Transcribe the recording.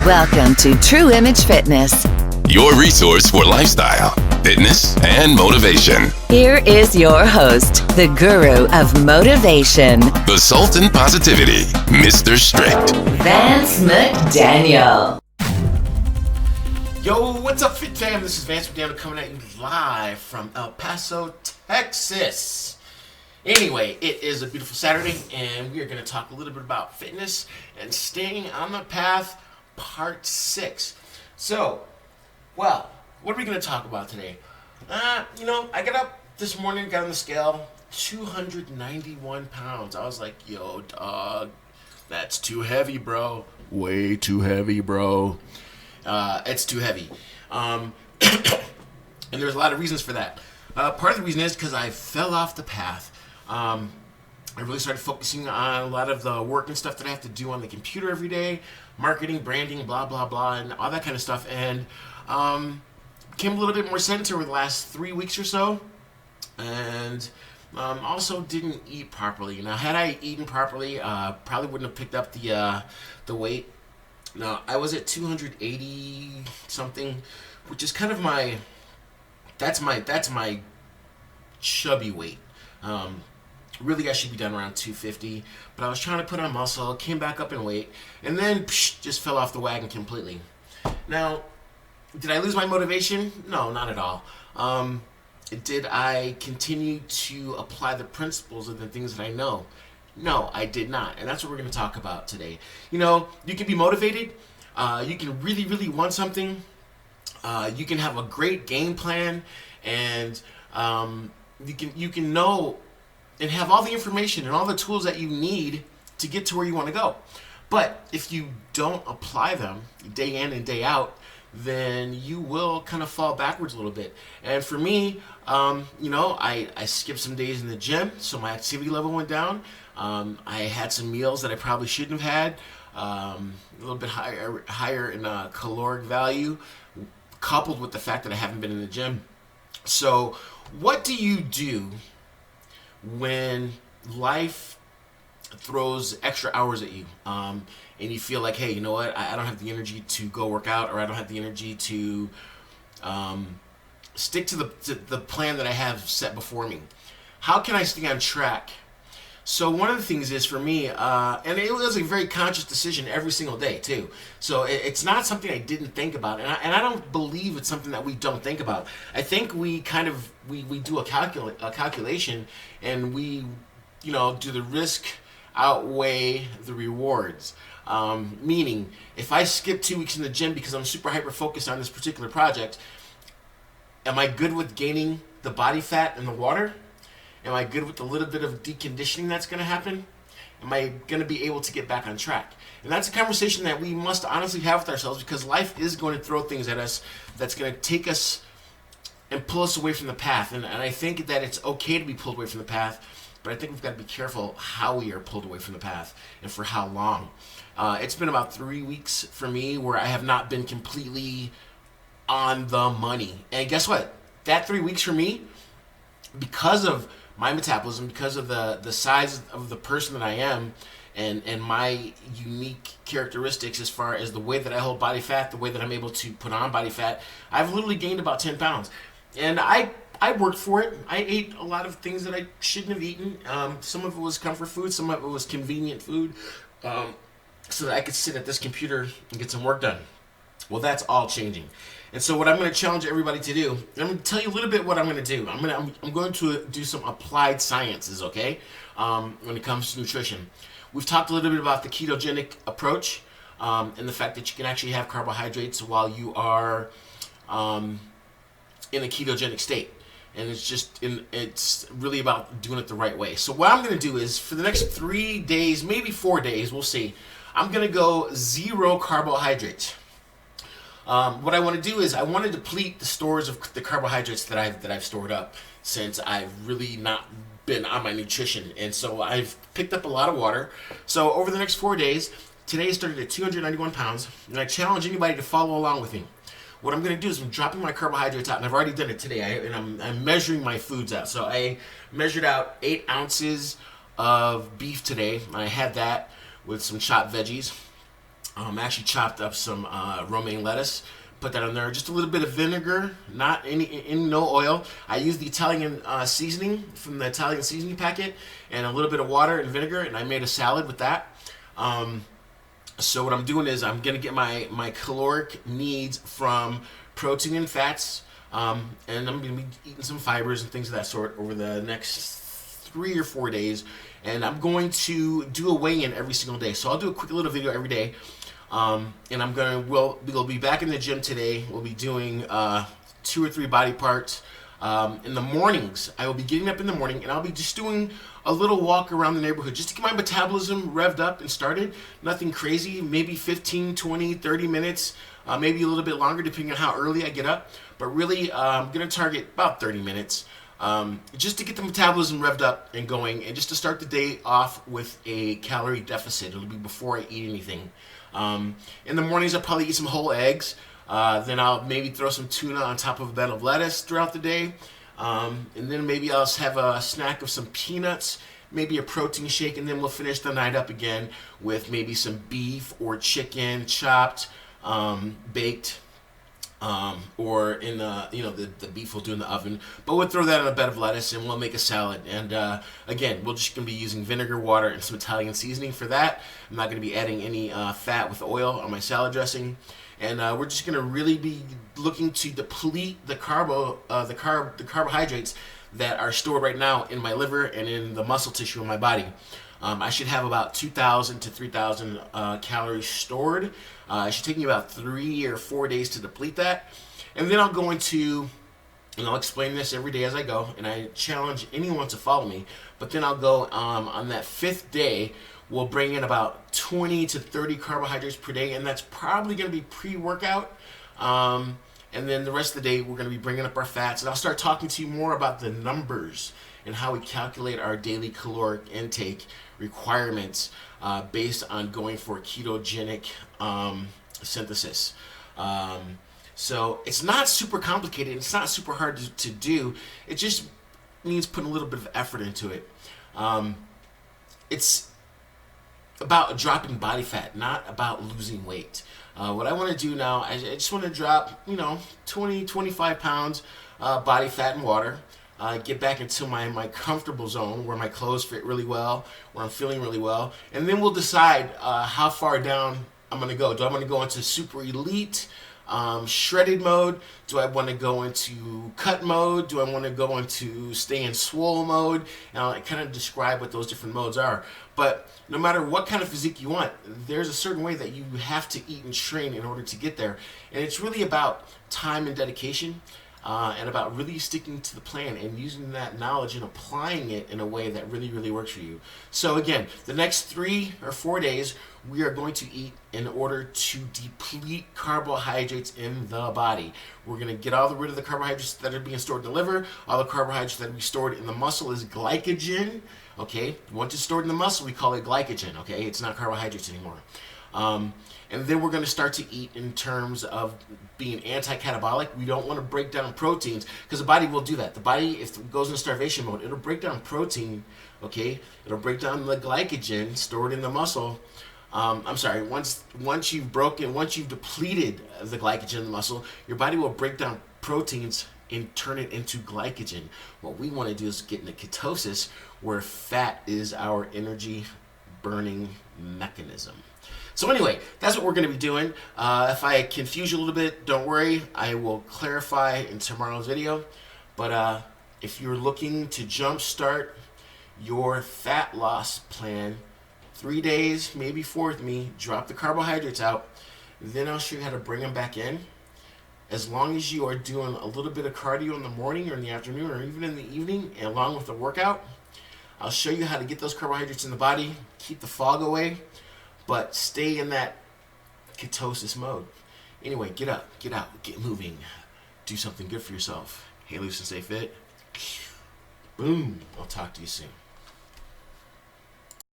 Welcome to True Image Fitness. Your resource for lifestyle, fitness, and motivation. Here is your host, the guru of motivation, The Sultan Positivity, Mr. Strict. Vance McDaniel. Yo, what's up, Fit Fam? This is Vance McDaniel coming at you live from El Paso, Texas. Anyway, it is a beautiful Saturday, and we are going to talk a little bit about fitness and staying on the path, part 6. So, well, what are we going to talk about today? I got up this morning, got on the scale, 291 pounds. I was like, yo, dog, that's too heavy, bro. Way too heavy, bro. It's too heavy. And there's a lot of reasons for that. Part of the reason is because I fell off the path. I really started focusing on a lot of the work and stuff that I have to do on the computer every day, marketing, branding, blah, blah, blah, and all that kind of stuff. And became a little bit more sedentary over the last 3 weeks or so. And also didn't eat properly. Now, had I eaten properly, probably wouldn't have picked up the weight. Now, I was at 280 something, which is kind of that's my chubby weight. Really, I should be down around 250, but I was trying to put on muscle, came back up in weight, and then just fell off the wagon completely. Now, did I lose my motivation? No, not at all. Did I continue to apply the principles of the things that I know? No, I did not, and that's what we're going to talk about today. You know, you can be motivated, you can really, really want something, you can have a great game plan, and you can know and have all the information and all the tools that you need to get to where you want to go. But if you don't apply them day in and day out, then you will kind of fall backwards a little bit. And for me, I skipped some days in the gym, so my activity level went down. I had some meals that I probably shouldn't have had, a little bit higher in caloric value, coupled with the fact that I haven't been in the gym. So what do you do when life throws extra hours at you, and you feel like, hey, you know what, I don't have the energy to go work out, or I don't have the energy to stick to the plan that I have set before me? How can I stay on track? So one of the things is, for me, and it was a very conscious decision every single day too. So it's not something I didn't think about, and I don't believe it's something that we don't think about. I think we kind of we do a calculation, and we do the risk outweigh the rewards. Meaning, if I skip 2 weeks in the gym because I'm super hyper focused on this particular project, am I good with gaining the body fat and the water? Am I good with the little bit of deconditioning that's going to happen? Am I going to be able to get back on track? And that's a conversation that we must honestly have with ourselves, because life is going to throw things at us that's going to take us and pull us away from the path. And I think that it's okay to be pulled away from the path, but I think we've got to be careful how we are pulled away from the path and for how long. It's been about 3 weeks for me where I have not been completely on the money. And guess what? That 3 weeks for me, because of my metabolism, because of the size of the person that I am, and my unique characteristics as far as the way that I hold body fat, the way that I'm able to put on body fat, I've literally gained about 10 pounds. And I worked for it. I ate a lot of things that I shouldn't have eaten. Some of it was comfort food, some of it was convenient food, so that I could sit at this computer and get some work done. Well, that's all changing. And so what I'm going to challenge everybody to do, I'm going to tell you a little bit what I'm going to do. I'm going to do some applied sciences, okay, when it comes to nutrition. We've talked a little bit about the ketogenic approach, and the fact that you can actually have carbohydrates while you are in a ketogenic state. And it's really about doing it the right way. So what I'm going to do is, for the next 3 days, maybe 4 days, we'll see, I'm going to go 0 carbohydrates. What I want to do is I want to deplete the stores of the carbohydrates that I've stored up, since I've really not been on my nutrition. And so I've picked up a lot of water. So over the next 4 days, today I started at 291 pounds, and I challenge anybody to follow along with me. What I'm going to do is I'm dropping my carbohydrates out, and I've already done it today, I'm measuring my foods out. So I measured out 8 ounces of beef today, and I had that with some chopped veggies. I actually chopped up some romaine lettuce, put that in there. Just a little bit of vinegar, not no oil. I used the Italian seasoning from the Italian seasoning packet, and a little bit of water and vinegar, and I made a salad with that. So what I'm doing is I'm gonna get my caloric needs from protein and fats, and I'm gonna be eating some fibers and things of that sort over the next 3 or 4 days. And I'm going to do a weigh-in every single day. So I'll do a quick little video every day. And we'll be back in the gym today. We'll be doing 2 or 3 body parts. In the mornings, I will be getting up in the morning, and I'll be just doing a little walk around the neighborhood just to get my metabolism revved up and started. Nothing crazy, maybe 15, 20, 30 minutes, maybe a little bit longer depending on how early I get up. But really, I'm going to target about 30 minutes. Just to get the metabolism revved up and going, and just to start the day off with a calorie deficit. It'll be before I eat anything. In the mornings, I'll probably eat some whole eggs. Then I'll maybe throw some tuna on top of a bed of lettuce throughout the day. And then maybe I'll have a snack of some peanuts, maybe a protein shake, and then we'll finish the night up again with maybe some beef or chicken chopped, baked. Or in the beef we'll do in the oven, but we'll throw that on a bed of lettuce and we'll make a salad. And again, we're just gonna be using vinegar, water, and some Italian seasoning for that. I'm not gonna be adding any fat with oil on my salad dressing, and we're just gonna really be looking to deplete the carbohydrates that are stored right now in my liver and in the muscle tissue in my body. I should have about 2,000 to 3,000 calories stored. It should take me about 3 or 4 days to deplete that. And then I'll go into, and I'll explain this every day as I go, and I challenge anyone to follow me. But then I'll go on that 5th day, we'll bring in about 20 to 30 carbohydrates per day, and that's probably going to be pre-workout. And then the rest of the day, we're going to be bringing up our fats. And I'll start talking to you more about the numbers and how we calculate our daily caloric intake requirements based on going for ketogenic synthesis. So it's not super complicated. It's not super hard to do. It just means putting a little bit of effort into it. It's about dropping body fat, not about losing weight. What I want to do now, I just want to drop, 20, 25 pounds body fat and water. Get back into my comfortable zone where my clothes fit really well, where I'm feeling really well. And then we'll decide how far down I'm going to go. Do I want to go into super elite, shredded mode? Do I want to go into cut mode? Do I want to go into stay in swole mode? And I'll kind of describe what those different modes are. But no matter what kind of physique you want, there's a certain way that you have to eat and train in order to get there. And it's really about time and dedication. And about really sticking to the plan and using that knowledge and applying it in a way that really, really works for you. So again, the next 3 or 4 days, we are going to eat in order to deplete carbohydrates in the body. We're going to get rid of the carbohydrates that are being stored in the liver. All the carbohydrates that are stored in the muscle is glycogen. Okay, once it's stored in the muscle, we call it glycogen. Okay, it's not carbohydrates anymore. And then we're going to start to eat in terms of being anti-catabolic. We don't want to break down proteins because the body will do that. The body, if it goes into starvation mode, it'll break down protein, okay? It'll break down the glycogen stored in the muscle. Once you've depleted the glycogen in the muscle, your body will break down proteins and turn it into glycogen. What we want to do is get into ketosis, where fat is our energy burning mechanism. So anyway, that's what we're going to be doing. If I confuse you a little bit, don't worry. I will clarify in tomorrow's video. But if you're looking to jumpstart your fat loss plan, 3 days, maybe 4 with me, drop the carbohydrates out. Then I'll show you how to bring them back in. As long as you are doing a little bit of cardio in the morning or in the afternoon or even in the evening, and along with the workout, I'll show you how to get those carbohydrates in the body, keep the fog away, but stay in that ketosis mode. Anyway, get up, get out, get moving, do something good for yourself. Hey, loose and stay fit. Boom. I'll talk to you soon.